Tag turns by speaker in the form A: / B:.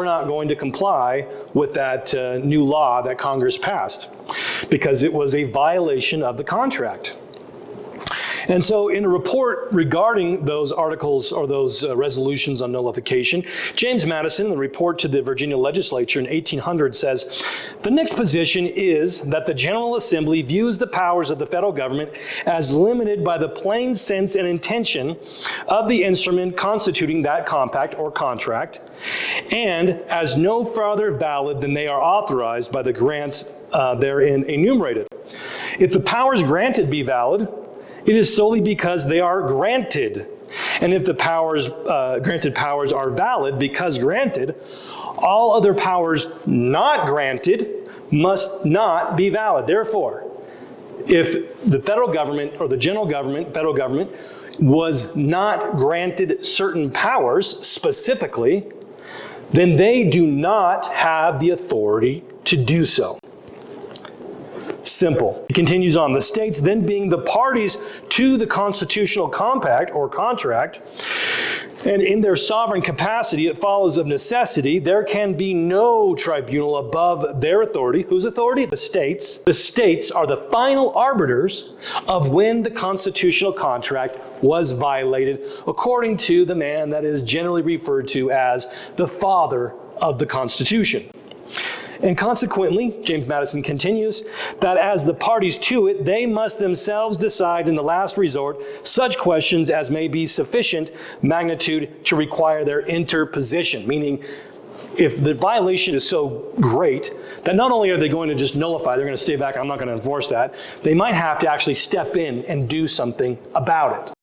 A: not going to comply with that new law that Congress passed because it was a violation of the contract. And so in a report regarding those articles or those resolutions on nullification, James Madison, in the report to the Virginia legislature in 1800, says, "The next position is that the General Assembly views the powers of the federal government as limited by the plain sense and intention of the instrument constituting that compact or contract, and as no farther valid than they are authorized by the grants therein enumerated. If the powers granted be valid, it is solely because they are granted. And if the granted powers are valid because granted, all other powers not granted must not be valid. Therefore, if the federal government or the general government, federal government, was not granted certain powers specifically, then they do not have the authority to do so." Simple. It continues on. The states then being the parties to the constitutional compact or contract, and in their sovereign capacity, it follows of necessity, there can be no tribunal above their authority. Whose authority? The states. The states are the final arbiters of when the constitutional contract was violated, according to the man that is generally referred to as the father of the Constitution. And consequently, James Madison continues, that as the parties to it, they must themselves decide in the last resort such questions as may be sufficient magnitude to require their interposition. Meaning, if the violation is so great that not only are they going to just nullify, they're going to stay back, I'm not going to enforce that, they might have to actually step in and do something about it.